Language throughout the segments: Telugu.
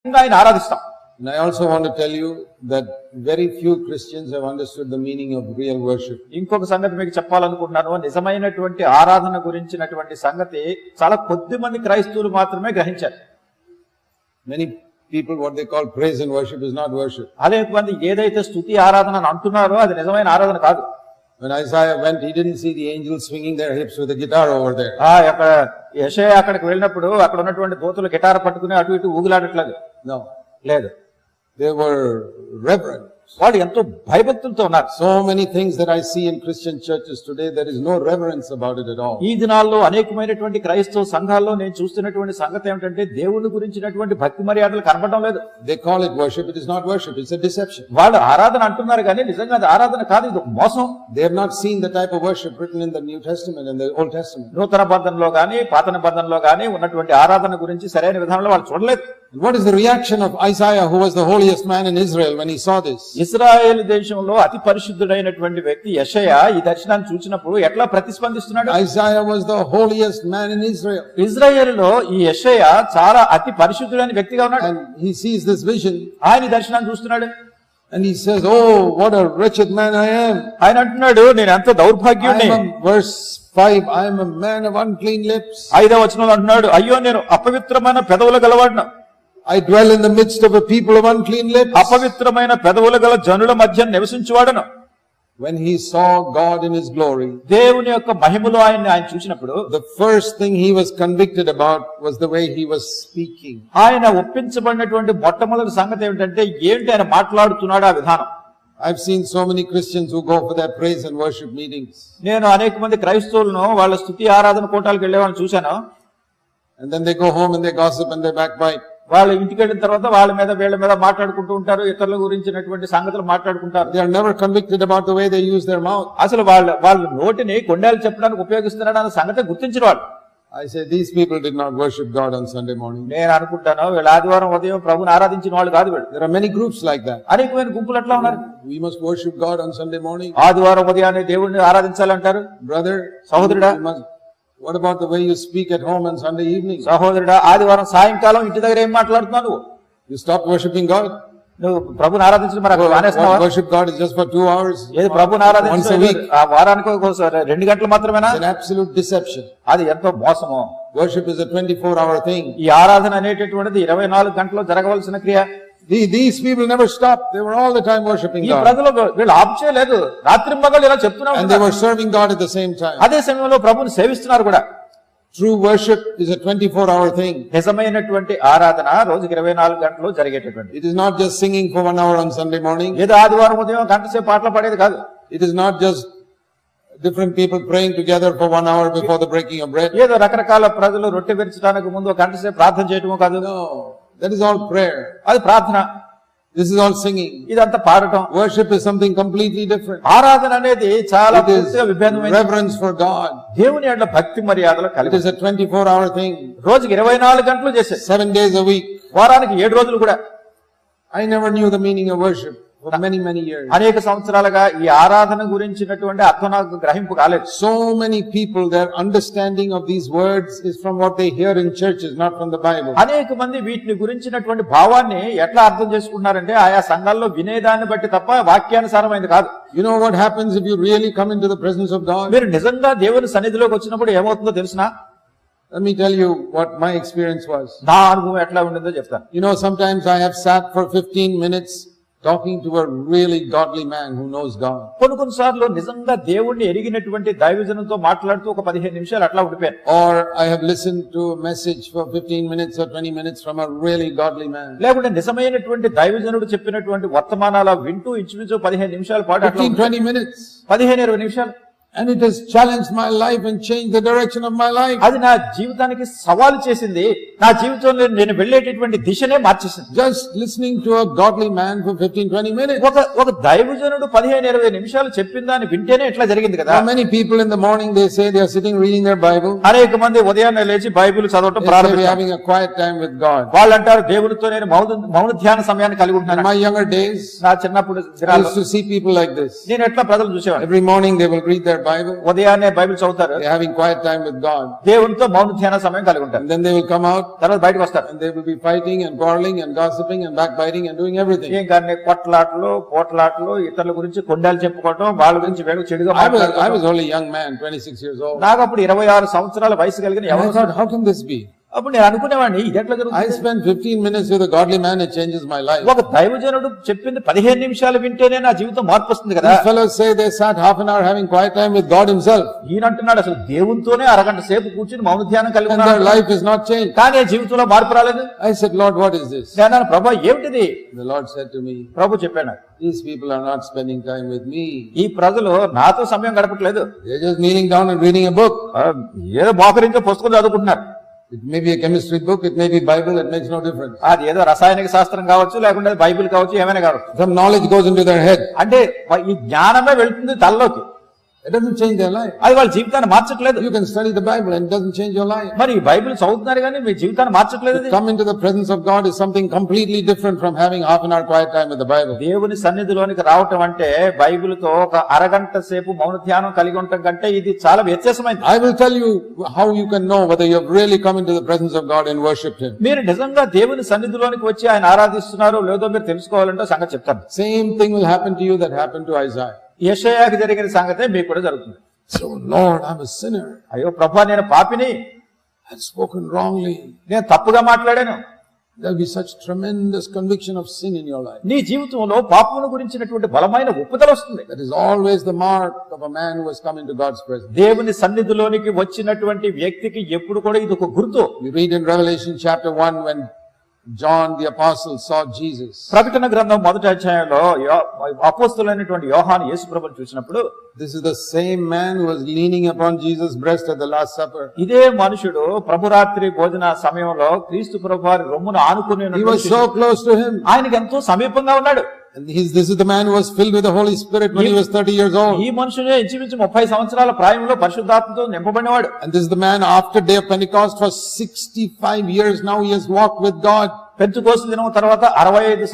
ఆయన ఆరాధిస్తాం. And I also want to tell you that very few Christians have understood the meaning of real worship. ఇంకొక సంగతి మీకు చెప్పాలనుకుంటున్నాను. నిజమైనటువంటి ఆరాధన గురించినటువంటి సంగతి చాలా కొద్ది మంది క్రైస్తవులు మాత్రమే గ్రహించారు. Many people, what they call praise and worship is not worship. అనేక మంది ఏదైతే స్తుతి ఆరాధన అని అంటున్నారో అది నిజమైన ఆరాధన కాదు. When Isaiah went, he didn't see the angels swinging their hips with a guitar over there. అక్కడ యెషయా అక్కడికి వెళ్ళినప్పుడు అక్కడ ఉన్నటువంటి దూతలు గిటార్ పట్టుకుని అటు ఇటు ఊగులాడట్లేదు. No, లేదు. they were reverent. వాళ్ళు ఎంతో భయభక్తులతో ఉన్నారు. So many things that I see in Christian churches today, there is no reverence about it at all. ఈ దినాల్లో అనేకమైనటువంటి క్రైస్తవ సంఘాల్లో నేను చూస్తున్నటువంటి సంగతి ఏమిటంటే దేవుని గురించినటువంటి భక్తి మర్యాదలు కనబడడం లేదు. They call it worship, it is not worship, it's a deception. వాళ్ళు ఆరాధన అంటున్నారు కానీ నిజంగా అది ఆరాధన కాదు, ఇది ఒక మోసం. They have not seen the type of worship written in the New Testament and the Old Testament. నూతన నిబంధనలో గాని పాత నిబంధనలో గాని ఉన్నటువంటి ఆరాధన గురించి సరైన విధానంలో వాళ్ళు చూడలేదు. What is the reaction of Isaiah, who was the holiest man in Israel, when he saw this? ఇశ్రాయేలు దేశంలో అతి పరిశుద్ధుడైనటువంటి వ్యక్తి యెషయా ఈ దర్శనాన్ని చూసినప్పుడు ఎట్లా ప్రతిస్పందిస్తున్నాడు? Isaiah was the holiest man in Israel. ఇశ్రాయేలులో ఈ యెషయా చాలా అతి పరిశుద్ధుడైన వ్యక్తిగా ఉన్నాడు. And he sees this vision. ఆయన ఈ దర్శనాన్ని చూస్తున్నాడు. And he says, "Oh, what a wretched man I am." ఆయన అంటున్నాడు, నేను ఎంత దౌర్భాగ్యుడిని. Verse 5, I am a man of unclean lips. 5వ వచనంలో అంటున్నాడు, అయ్యో నేను అపవిత్రమైన పెదవులు గలవాడిని. I dwell in the midst of a people of unclean lips. అపవిత్రమైన పెదవులు గల జనుల మధ్య నివసించువాడను. When he saw God in his glory, దేవుని యొక్క మహిమలో ఆయన చూసినప్పుడు the first thing he was convicted about was the way he was speaking. ఆయన ఒప్పించబడినటువంటి మొట్టమొదటి సంగతి ఏమిటంటే ఏంటి ఆయన మాట్లాడుతున్నాడు ఆ విధానం. I've seen so many Christians who go for their praise and worship meetings. నేను అనేక మంది క్రైస్తవులను వాళ్ళ స్తుతి ఆరాధన కూటాలకు వెళ్ళేవాళ్ళని చూశాను. And then they go home and they gossip and they backbite. వాళ్ళు ఇంటికి వెళ్ళిన తర్వాత వాళ్ళ మీద వీళ్ళ మీద మాట్లాడుకుంటూ ఉంటారు, ఇతరుల గురించినటువంటి సంగతులు మాట్లాడుకుంటారు. They are never convicted about the way they use their mouth. అసలు వాళ్ళ నోటిని కొండలు చెప్పడానికి ఉపయోగిస్తున్నాడు అన్న సంగతి గుర్తించిన వాళ్ళు. I say these people did not worship God on Sunday morning. నేను అనుకుంటాను వీళ్ళు ఆదివారం ఉదయం ప్రభుని ఆరాధించిన వాళ్ళు కాదు వీళ్ళు. There are many groups like that. అనేకమైన గుంపులు అట్లా ఉన్నారు. We must worship God on Sunday morning. ఆదివారం ఉదయాన్నే దేవుడిని ఆరాధించాలంటారు. Brother, సహోదరుడా, what about the way you speak at home on Sunday evening? సహోదరుడా, ఆదివారం సాయంకాలం ఇంటి దగ్గర ఏం మాట్లాడుతున్నావు నువ్వు? You stop worshiping God? నువ్వు ప్రభుని ఆరాధించడం మరి మానేస్తున్నావా? Worship God is just for 2 hours. ఏది ప్రభుని ఆరాధించడం ఆ వారానికి 2 గంటలు మాత్రమేనా? It's an absolute deception. అది ఎంతో మోసము. Worship is a 24-hour thing. ఈ ఆరాధన అనేటటువంటిది 24 గంటలు జరగవలసిన క్రియ. These people never stopped. They were all the time worshiping God. ఈ ప్రజలు వీళ్ళు ఆప్ చేయలేదు, రాత్రింబగళ్ళు ఇలా చెప్తున్నారు. And they were serving God at the same time. అదే సమయంలో ప్రభుని సేవిస్తున్నారు కూడా. True worship is a 24-hour thing. నిజమైనటువంటి ఆరాధన రోజుకి 24 గంటలు జరిగేటటువంటి. It is not just singing for 1 hour on Sunday morning. ఏదో ఆదివారం ఉదయం గంట సేపు పాటలు పాడేది కాదు. It is not just different people praying together for 1 hour before the breaking of bread. ఏదో రకరకాల ప్రజలు రొట్టె విరచడానికి ముందు గంట సేపు ప్రార్థన చేయటమో కాదు. No, that is all prayer. అది ప్రార్థన. This is all singing. ఇదంతా పాడటం. Worship is something completely different. ఆరాధన అనేది చాలా విభిన్నమైన reverence for God. దేవుని యందు భక్తి మర్యాదలు కలిగి. It is a 24-hour thing. రోజుకి 24 గంటలు చేసే. 7 days a week. వారానికి 7 రోజులు కూడా. I never knew the meaning of worship for many years. అనేక సంవత్సరాలుగా ఈ ఆరాధన గురించినటువంటి అర్థం నాకు గ్రహింపు కాలేదు. So many people, their understanding of these words is from what they hear in churches, not from the Bible. అనేక మంది వీటిని గురించినటువంటి భావాన్ని ఎట్లా అర్థం చేసుకుంటున్నారంటే ఆయా సంఘాల్లో వినేదాన్ని బట్టి తప్ప వాక్యానుసారమైనది కాదు. You know what happens if you really come into the presence of God? మీరు నిజంగా దేవుని సన్నిధిలోకి వచ్చినప్పుడు ఏమవుతుందో తెలుసునా? Let me tell you what my experience was. నా అనుభవం ఎట్లా ఉండిందో చెప్తాను. You know, sometimes I have sat for 15 minutes talking to a really godly man who knows God. కొన్ని సార్లు నిజంగా దేవుణ్ణి ఎరిగినటువంటి దైవజనుతో మాట్లాడుతూ ఒక 15 నిమిషాలు అట్లా ఉండిపోయాను. Or I have listened to a message for 15 minutes or 20 minutes from a really godly man. లేకుంటే నిజమైనటువంటి దైవజనుడు చెప్పినటువంటి వర్తమానాలు వింటూ ఇంచుమించు 15 నిమిషాలు పాటు 15-20 minutes. 15-20 నిమిషాలు. And it has challenged my life and changed the direction of my life. అది నా జీవితానికి సవాలు చేసింది. నా జీవితంలో నేను వెళ్ళేటటువంటి దిశనే మార్చేసింది. Just listening to a godly man for 15-20 minutes. ఒక దైవజనుడు 15-20 నిమిషాలు చెప్పిన దాన్ని వింటేనే ఇట్లా జరిగింది కదా. Many people in the morning they say they are sitting reading their Bible. అనేక మంది ఉదయాన్నే లేచి బైబిల్ చదవటం ప్రారంభిస్తారు. Having a quiet time with God. వాళ్ళు అంటారు దేవునితో నేను మౌన ధ్యాన సమయాన్ని కలిగి ఉంటాను. In my younger days, నా చిన్నప్పుడు I used to see people like this. నేను ఎట్లా ప్రజలు చూసేవాడిని. Every morning they will read their their Bible. ఉదయాన్నే బైబిల్ చదువుతారు, They're having quiet time with God. దేవునితో మౌన ధ్యాన సమయం కలిగి ఉంటారు. And then they will come out తర్వాత బయటకు వస్తారు, and they will be fighting and quarreling and gossiping and backbiting and doing everything. ఇంకా కొట్లాటలు పోట్లాటలు, ఇతరుల గురించి కొండాలు చెప్పుకోవటం, వాళ్ళ గురించి వేడు చెడుగా I మాట్లాడటం. was only a young man, 26 years old. నాకు అప్పుడు 26 సంవత్సరాల వయసు కలిగిన And I ఎవరు? thought, how can this be? అప్పుడు నేను అనుకునేవాడిని ఇది ఎట్లా I జరుగుతుంది? spent 15 minutes with a godly man, it changes my life. ఒక దైవజనుడు చెప్పింది 15 నిమిషాలు వింటేనే నా జీవితం మార్పు వస్తుంది కదా. These fellows say they sat half an hour having quiet time with God himself. ఈయన అంటున్నాడు అసలు దేవునితోనే అరగంట సేపు కూర్చుని మౌన ధ్యానం కలిగి And their ఉన్నాడు, life is not changed. కానీ జీవితంలో మార్పు రాలేదు. I said, Lord, what is this? నేను అన్నాను, ప్రభు ఏమిటిది? The Lord said to me, ప్రభు చెప్పాను, these people are not spending time with me. ఈ ప్రజలు నాతో సమయం గడపట్లేదు, They're just kneeling down and reading a book. ఏదో మోకరించో పుస్తకం చదువుకుంటున్నారు. It may be a chemistry book, it may be Bible, it makes no difference. అది ఏదో రసాయనిక శాస్త్రం కావచ్చు, లేకుంటే బైబిల్ కావచ్చు, ఏమైనా కావచ్చు. Some knowledge goes into their head. అంటే ఈ జ్ఞానమే వెళ్తుంది తలలోకి, It doesn't change their life. అది వాళ్ళ జీవితాన్ని మార్చట్లేదు. You can study the Bible and it doesn't change your life. మరి ఈ బైబిల్ చదువుతున్నారు కానీ మీ జీవితాన్ని మార్చట్లేదు. To come into the presence of God is something completely different from having half an hour quiet time with the Bible. దేవుని సన్నిధిలోనికి రావటం అంటే బైబిల్తో ఒక అరగంట సేపు మౌన ధ్యానం కలిగి ఉండటం కంటే ఇది చాలా వ్యత్యాసమైంది. I will tell you how you can know whether you have really come into the presence of God and worshipped Him. మీరు నిజంగా దేవుని సన్నిధిలోనికి వచ్చి ఆయన ఆరాధిస్తున్నారో లేదో మీరు తెలుసుకోవాలంటే సంగతి చెప్తాను. Same thing will happen to you that happened to Isaiah. యెషయాకి జరిగిన సంగతే మీకు కూడా జరుగుతుంది. So, Lord, I'm a sinner. అయ్యో ప్రభా, నేను పాపిని, I've spoken wrongly. నేను తప్పుగా మాట్లాడాను. There'll be such tremendous conviction of sin in your life. నీ జీవితంలో పాపమును గురించినటువంటి బలమైన ఒప్పుదల వస్తుంది. That is always the mark of a man who has come into God's presence. దేవుని సన్నిధిలోనికి వచ్చినటువంటి వ్యక్తికి ఎప్పుడు కూడా ఇది ఒక గుర్తు. We read in Revelation chapter 1 when John the apostle saw Jesus. ప్రకటన గ్రంథం మొదటి అధ్యాయంలో అపోస్తలుడైనటువంటి యోహాను యేసు ప్రభువును చూసినప్పుడు, This is the same man who was leaning upon Jesus' breast at the Last Supper. ఇదే మనుషుడు ప్రభురాత్రి భోజన సమయంలో క్రీస్తు ప్రభువారి రొమ్మును ఆనుకుని He was so close to him. ఆయనకి ఎంతో సమీపంగా ఉన్నాడు. And this is the man who was filled with the Holy Spirit when he was 30 years old. ఈ మనుషుడే ఇంచుమించు 30 సంవత్సరాల ప్రాయంలో పరిశుద్ధాత్మతో నింపబడినవాడు. And this is the man after day of Pentecost for 65 years now he has walked with God. Pentecost దినం తర్వాత 65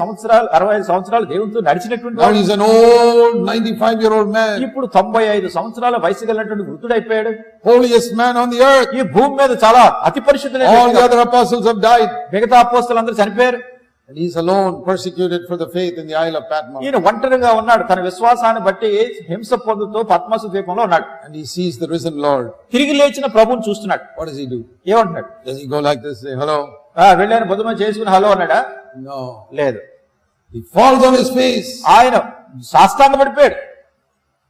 సంవత్సరాలు దేవునితో నడిచినటువంటి Now he is an old 95-year-old man. ఇప్పుడు 95 సంవత్సరాల వయసు కలిగినటువంటి వృద్ధుడైపోయాడు. Holiest man on the earth. ఈ భూమి మీద చాలా అతి పరిశుద్ధుడైన All the other apostles have died. మిగతా అపోస్తలులందరూ చనిపోయారు. And he is alone, persecuted for the faith in the Isle of Patmos. ఈయన ఒంటరిగా ఉన్నాడు, తన విశ్వాసాన్ని బట్టి హింస పొందుతూ పద్మసు ద్వీపంలో ఉన్నాడు. And he sees the risen Lord. తిరిగి లేచిన ప్రభువుని చూస్తున్నాడు. What does he do? ఏమంటున్నాడు? Does he go like this, say hello? వెళ్ళాను బుధమ చేసుకుని హలో అన్నాడా? No. లేదు. He falls on his face. ఆయన సాష్టాంగ పడిపోయాడు,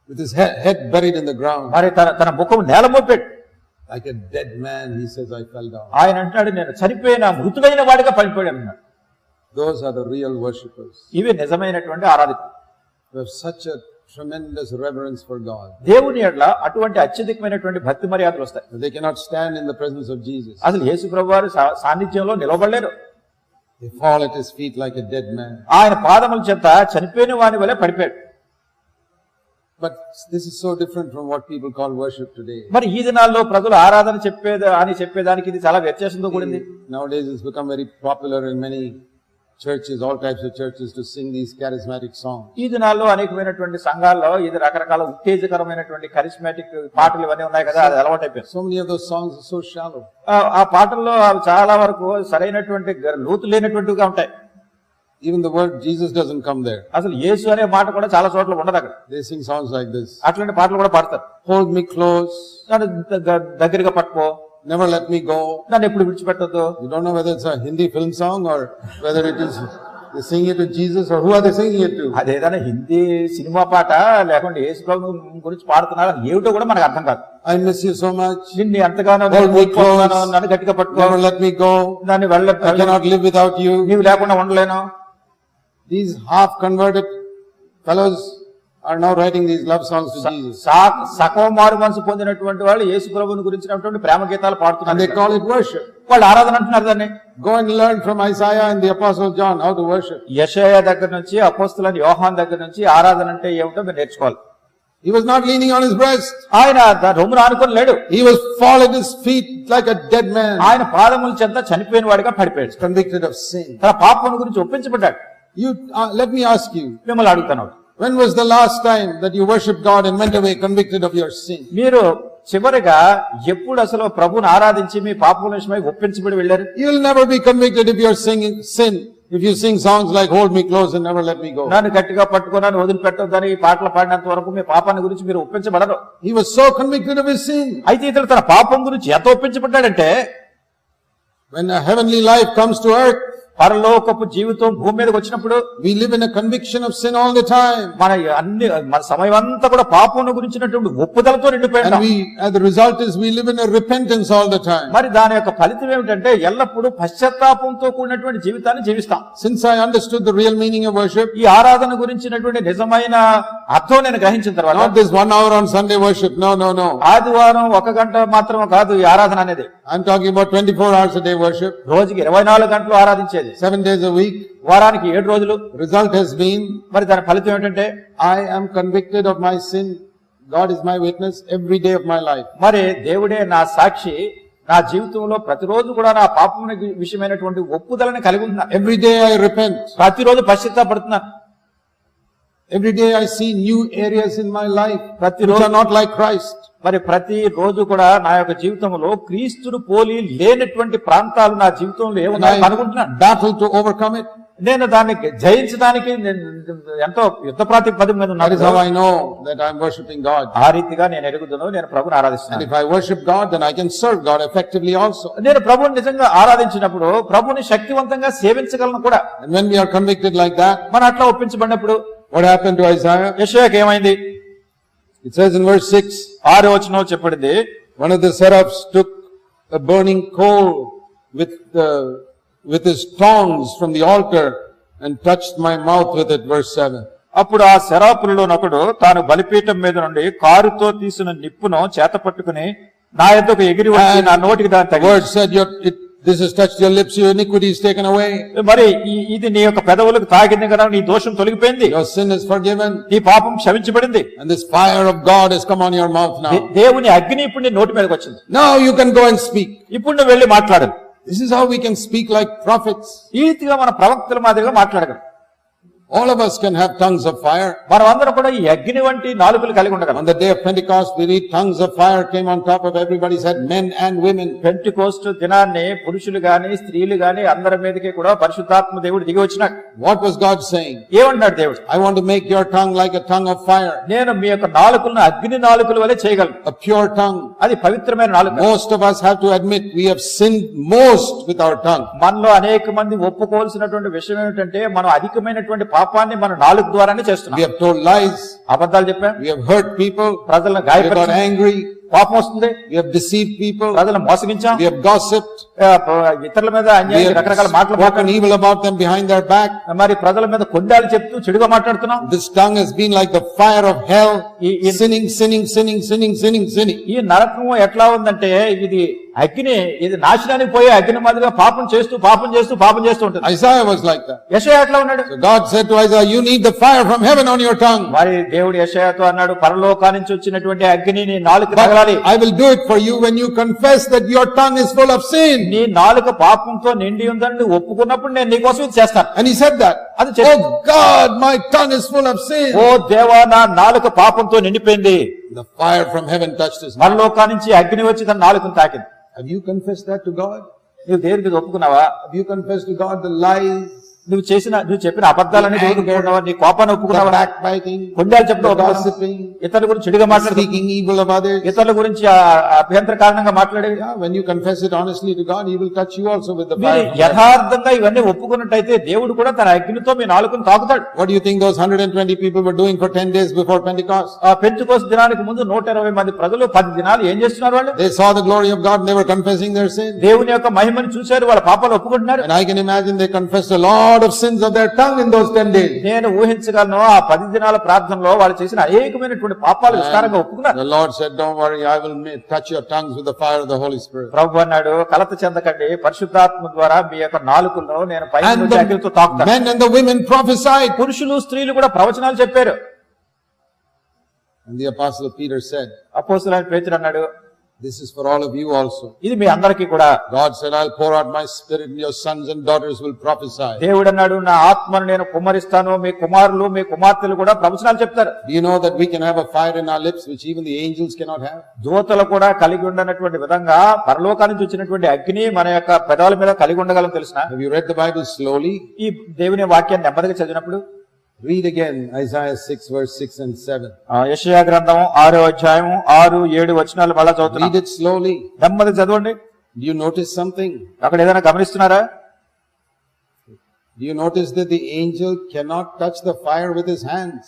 with his head buried in the ground. మరి తన ముఖం నేల Mopadu. Like a dead man, he says, I fell down. ఆయన అంటున్నాడు, నేను చనిపోయిన మృతుడైన వాడిగా పడిపోయాడు అన్నాడు. Those are the real worshippers. ఇవి నిజమైనటువంటి ఆరాధకులు. Who have such a tremendous reverence for God. దేవుని ఎడల అటువంటి అత్యధికమైనటువంటి భక్తి మర్యాదలు వస్తాయి. They cannot stand in the presence of Jesus. అసలు యేసు ప్రభువారి సాన్నిధ్యంలో నిలబడలేరు. They fall at his feet like a dead man. ఆయన పాదముల చెంత చనిపోయిన వాని వలె పడిపోయాడు. But this is so different from what people call worship today. మరి ఈ దినాల్లో ప్రజలు ఆరాధన చెప్పేదానికి ఇది చాలా వ్యత్యాసంతో కూడింది. Nowadays it's become very popular in many churches, all types of churches, to sing these charismatic songs. ఈ దినాల్లో అనేకమైనటువంటి సంఘాల్లో ఇది రకరకాల ఉత్తేజకరమైనటువంటి కరిస్మాటిక్ పాటలు ఇవన్నీ ఉన్నాయి కదా, అది అలవాటైపోయింది. So many of those songs are so shallow. ఆ పాటల్లో అవి చాలా వరకు సరైనటువంటి లోతు లేనటువంటివిగా ఉంటాయి. Even the word Jesus doesn't come there. అసలు యేసు అనే మాట కూడా చాలా చోట్ల ఉండదు అక్కడ. They sing songs like this. అట్లాంటి పాటలు కూడా పాడతారు. Hold me close. నన్ను దగ్గరగా పట్టుకో. Never let me go. నన్ను ఎప్పుడు విడిచిపెట్టొద్దు. You don't know whether it's a Hindi film song or whether it is they sing it to Jesus or who are they singing it to? అదేదైనా హిందీ సినిమా పాట లేకుంటే యేసు ప్రభు గురించి పాడుతున్నారు, ఏమిటో కూడా మనకు అర్థం కాదు. I miss you so much. నిన్ను ఎంతగానో నన్ను గట్టిగా పట్టుకో. Never let me go. నన్ను I cannot live without you. నీవు లేకుండా ఉండలేను. These half converted fellows are now writing these love songs to Jesus. సకవ మారు మనసు పొందినటువంటి వాళ్ళు యేసు ప్రభువుని గురించినటువంటి ప్రేమ గీతాలు పాడుతున్నారు. And they call it worship. వాళ్ళు ఆరాధన అంటున్నారు దాన్ని. Go and learn from Isaiah and the apostle John how to worship. యెషయా దగ్గర నుంచి అపోస్తలుడైన యోహాను దగ్గర నుంచి ఆరాధన అంటే ఏమిటో మీరు నేర్చుకోవాలి. He was not leaning on his breast. ఆయన రొమ్మును ఆనుకొని లేడు. He was fall at his feet like a dead man. ఆయన పాదముల చెంత చనిపోయిన వాడిగా పడిపోయాడు. Convicted of sin. తన పాపం గురించి ఒప్పించబడ్డాడు. Let me ask you. మిమ్మల్ని అడుగుతాను, When was the last time that you worshipped God and went away convicted of your sin? మీరు చివరిగా ఎప్పుడు అసలు ప్రభువుని ఆరాధించి మీ పాపముల విషయమై ఒప్పించబడి వెళ్ళారు? You will never be convicted if you are singing sin. If you sing songs like hold me close and never let me go. నన్ను గట్టిగా పట్టుకున్నాను వదిలిపెట్టొద్దని ఈ పాటలు పాడినంత వరకు మీ పాపాన్ని గురించి మీరు ఒప్పించబడరు. He was so convicted of his sin. అయితే ఇతడు తన పాపం గురించి ఎంత ఒప్పించబడ్డాడంటే, when a heavenly life comes to earth, పరలోకపు జీవితం భూమి మీదకి వచ్చినప్పుడు we live in a conviction of sin all the time. మన సమయం అంతా కూడా పాపం గురించినటువంటి ఒప్పుదలతో నిండిపోయి ఉంటాం. And the result is we live in a repentance all the time. మరి దాని యొక్క ఫలితం ఏమిటంటే ఎల్లప్పుడూ పశ్చాత్తాపంతో కూడినటువంటి జీవితాన్ని జీవిస్తాం. Since I understood the real meaning of worship, ఈ ఆరాధన గురించినటువంటి నిజమైన అర్థం నేను గ్రహించిన తర్వాత, not this 1 hour on Sunday worship, no. ఆదివారం 1 గంట మాత్రం కాదు ఈ ఆరాధన అనేది. I'm talking about 24 hours a day worship. రోజుకి 24 గంటలు ఆరాధించేది, 7 days a week, వారానికి 7 రోజులు. Result has been, మరి దాని ఫలితం ఏంటంటే, I am convicted of my sin. God is my witness every day of my life. మరి దేవుడే నా సాక్షి, నా జీవితంలో ప్రతిరోజు కూడా నా పాపం విషయమైనటువంటి ఒప్పుదలని కలిగి ఉంటున్నా. Every day I repent. ప్రతిరోజు పశ్చాత్తాపడుతున్నా. Every day I see new areas in my life which are not like Christ. మరి ప్రతి రోజు కూడా నా యొక్క జీవితంలో క్రీస్తును పోలి లేనటువంటి ప్రాంతాలు నా జీవితంలో ఏమున్నాయో అనుకుంటున్నాను. Battle to overcome it. నేను దాన్ని జయించడానికి ఎంతో యుద్ధ ప్రాతిపదిక మీద ఉన్నాను. That is how I know that I am worshiping God. ఆ రీతిగా నేను ఎరుగుదును, నేను ప్రభువుని ఆరాధిస్తున్నాను. And if I worship God, then I can serve God effectively also. నేను ప్రభువుని నిజంగా ఆరాధించినప్పుడు ప్రభువుని శక్తివంతంగా సేవించగలను కూడా. And when we are convicted like that, మనం అట్లా ఒప్పించబడినప్పుడు what happened to Isaiah? యెషయాకి ఏమైంది? It says in verse 6, 6వ వచనం చెప్పబడింది, one of the seraphs took a burning coal with his tongs from the altar and touched my mouth with it. Verse 7. అప్పుడు ఆ శరాపులలో ఒకడు తాను బలిపీఠం మీద నుండి కారుతో తీసిన నిప్పును చేత పట్టుకుని నా యొద్దకు ఎగిరి వచ్చి నా నోటికి దాని తగిలి. Word said, this has touched your lips, your iniquity is taken away. మరి ఇది నీ యొక్క పెదవులకు తాకింది కదా, నీ దోషం తొలగిపోయింది, your sin is forgiven, నీ పాపం క్షమించబడింది. and this fire of God has come on your mouth now. దేవుని అగ్ని ఇప్పుడు నీ నోటి మీదకి వచ్చింది. Now you can go and speak. ఇప్పుడు నువ్వు వెళ్ళి మాట్లాడు. This is how we can speak like prophets. ఈ రీతిగా మన ప్రవక్తల మాదిరిగా మాట్లాడగలం. All of us can have tongues of fire. మనమందరం కూడా ఈ అగ్ని వంటి నాలుకలు కలిగి ఉండగలం. On the day of Pentecost, we read tongues of fire came on top of everybody's head, men and women. Pentecost దినాన్ని పురుషులు గాని స్త్రీలు గాని అందరి మీదకి కూడా పరిశుద్ధాత్మ దేవుడు దిగి వచ్చినాడు. What was God saying? ఏమన్నాడు దేవుడు? I want to make your tongue like a tongue of fire. నేను మీ యొక్క నాలుకలను అగ్ని నాలుకల వలె చేయగలను. A pure tongue. అది పవిత్రమైన నాలుక. Most of us have to admit we have sinned most with our tongue. మనలో అనేక మంది ఒప్పుకోవాల్సినటువంటి విషయం ఏమిటంటే మనం అధికమైనటువంటి పాపాన్ని మన నాలుక ద్వారానే చేస్తున్నాం. We have told lies. అబద్ధాలు చెప్పాం. We have hurt people. ప్రజలను గాయపరిచాం. We got angry. కోపం వస్తుంది. We have deceived people. ప్రజలను మోసగించాం. We have gossiped. ఇతరుల మీద అన్యాయంగా రకరకాల మాటలు spoken evil about them behind their back. మరి ప్రజల మీద కొండాలు చెప్తూ చెడుగా మాట్లాడుతున్నాం. This tongue has been like the fire of hell, sinning. ఈ నరకం ఎట్లా ఉందంటే ఇది అగ్ని, ఇది నాశనానికి పోయే అగ్ని మాదిరిగా పాపం చేస్తూ ఉంటుంది. Isaiah was like that. యెషయా ఎట్లా ఉన్నాడు? So God said to Isaiah, you need the fire from heaven on your tongue. మరి దేవుడు యెషయాతో అన్నాడు, పరలోకా నుంచి వచ్చినటువంటి అగ్ని నీ నాలుక తగలాలి. I will do it for you when you confess that your tongue is full of sin. నీ నాలుక పాపంతో నిండి ఉందని ఒప్పుకున్నప్పుడు నేను నీ కోసం ఇది చేస్తాను. And he said that. Oh God, my tongue is full of sin. ఓ దేవా, నా నాలుక పాపంతో నిండిపోయింది. The fire from heaven touched his mouth. పరలోకా నుంచి అగ్ని వచ్చి తన నాలుకను తాకింది. Have you confessed that to God? నువ్వు దేవుడికి ఒప్పుకున్నావా? Have you confessed to God the lies? నువ్వు చెప్పిన అబద్ధాలని దేవుడికి ఒప్పుకున్నావా? నీ కోపాన్ని ఒప్పుకున్నావా? Backbiting, కొండాలు చెప్పడం, gossiping, ఇతరుల గురించి చెడుగా మాట్లాడడం, speaking evil of others, ఇతరుల గురించి అభ్యంతర కారణంగా మాట్లాడేది. When you confess it honestly to God, He will touch you also with the fire. యథార్థంగా ఇవన్నీ ఒప్పుకున్నట్టయితే దేవుడు కూడా తన అగ్నితో మీ నాలుకను తాకుతాడు. What do you think those 120 people were doing for 10 days before Pentecost? ఆ పెంటెకోస్తు దినానికి ముందు 120 మంది ప్రజలు 10 దినాలు ఏం చేస్తున్నారు? వాళ్ళు They saw the glory of God, they were confessing their sin. దేవుని యొక్క మహిమను చూశారు, వాళ్ళ పాపాలు ఒప్పుకుంటున్నారు. And I can imagine they confessed a lot of sins of their tongue in those 10 days. నేను ఊహించగలను ఆ 10 దినాల ప్రార్థనలో వాళ్ళు చేసిన అనేకమైనటువంటి పాపాలు విస్తారంగా ఒప్పుకున్నారు. The Lord said, don't worry, I will touch your tongues with the fire of the Holy Spirit. ప్రభువు అన్నాడు, కలత చెందకండి, పరిశుద్ధాత్మ ద్వారా మీ యొక్క నాలుకలను నేను పైన నుంచి అగ్నితో తాకుతాను. Men and the women prophesied. పురుషులు స్త్రీలు కూడా ప్రవచనాలు చెప్పారు. And the apostle Peter said, అపోస్తలుడైన పేతురు అన్నాడు, This is for all of you also. ఇది మీ అందరికీ కూడా. God said, I'll pour out my spirit and your sons and daughters will prophesy. దేవుడు అన్నాడు, నా ఆత్మను నేను కుమ్మరిస్తాను, మీ కుమారులు మీ కుమార్తెలు కూడా ప్రవచనాలు చెప్తారు. Do you know that we can have a fire in our lips which even the angels cannot have? దూతలు కూడా కలిగి ఉండనటువంటి విధంగా పరలోకానికి నుంచి వచ్చినటువంటి అగ్ని మన యొక్క పెదవుల మీద కలిగి ఉండగలం తెలుసా? Have you read the Bible slowly? ఈ దేవుని వాక్యాన్ని నెమ్మదిగా చదివినప్పుడు read again Isaiah 6 verse 6 and 7. యెషయా గ్రంథం 6వ అధ్యాయం 6, 7 వచనాలు మళ్ళా చదువుతున్నాం. Read it slowly. నెమ్మదిగా చదవండి. Do you notice something? అక్కడ ఏదైనా గమనిస్తున్నారా? Do you notice that the angel cannot touch the fire with his hands?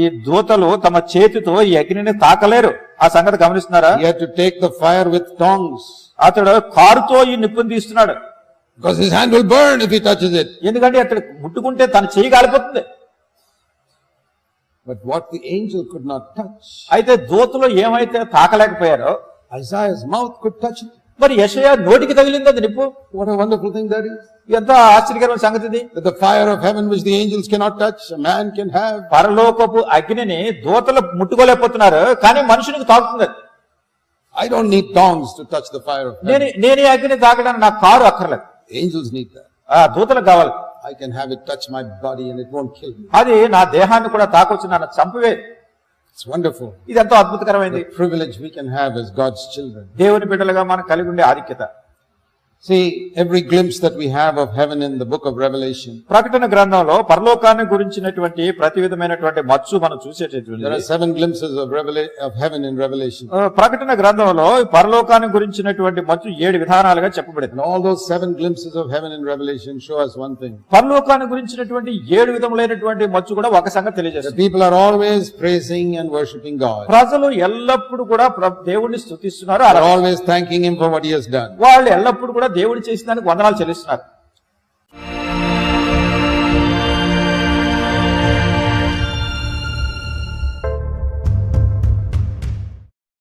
ఈ దూతలు తమ చేతితో ఈ అగ్నిని తాకలేరు. ఆ సంగతి గమనిస్తున్నారా? He had to take the fire with tongs. అతడు కారుతో ఈ నిప్పుని తీస్తున్నాడు. Because his hand will burn if he touches it. ఎందుకంటే అతడు ముట్టుకుంటే తన చెయ్యి కాలిపోతుంది. But what the angel could not touch, అయితే దూతలు ఏమైతే తాకలేకపోయారో Isaiah's mouth could touch it. మరి యెషయా నోటికి తగిలింది అది నిప్పు. What a wonderful thing that is. ఎంత ఆశ్చర్యకరమైన సంగతి ఇది. That the fire of heaven which the angels cannot touch, a man can have. పరలోకపు అగ్నిని దూతలు ముట్టుకోలేకపోతున్నారు, కానీ మనుషునికి తాకుతుంది. I don't need tongs to touch the fire of heaven. నేను ఈ అగ్ని తాకడానికి నాకు కారు అక్కర్లేదు. Angels need that. దూతలకు కావాలి. I can have it touch my body and it won't kill me. అది నా దేహాన్ని కూడా తాకొచ్చు, నన్ను చంపవే. It's wonderful. ఇది ఎంతో అద్భుతకరమైనది. The privilege we can have as God's children. దేవుని బిడ్డలుగా మనం కలిగి ఉండే ఆధిక్యత. See, every glimpse that we have of heaven in the book of Revelation, ప్రకటన గ్రంథంలో పరలోకాన్ని గురించినటువంటి ప్రతి విధమైనటువంటి మచ్చు మనం చూసేటటువంటి there are 7 glimpses of heaven in Revelation. ప్రకటన గ్రంథంలో పరలోకాన్ని గురించినటువంటి మచ్చు 7 విధానాలుగా చెప్పబడింది. And all those 7 glimpses of heaven in Revelation show us one thing. పరలోకాన్ని గురించినటువంటి 7 విధములైనటువంటి మచ్చు కూడా ఒక సంగతి The తెలియజేస్తుంది. people are always praising and worshiping God. ప్రజలు ఎల్లప్పుడూ కూడా దేవుణ్ణి స్తుతిస్తున్నారు, They're always thanking Him for what He has done. వాళ్ళు ఎల్లప్పుడూ కూడా దేవుడు చేసిన దానికి వందనాలు చెల్లిస్తున్నారు.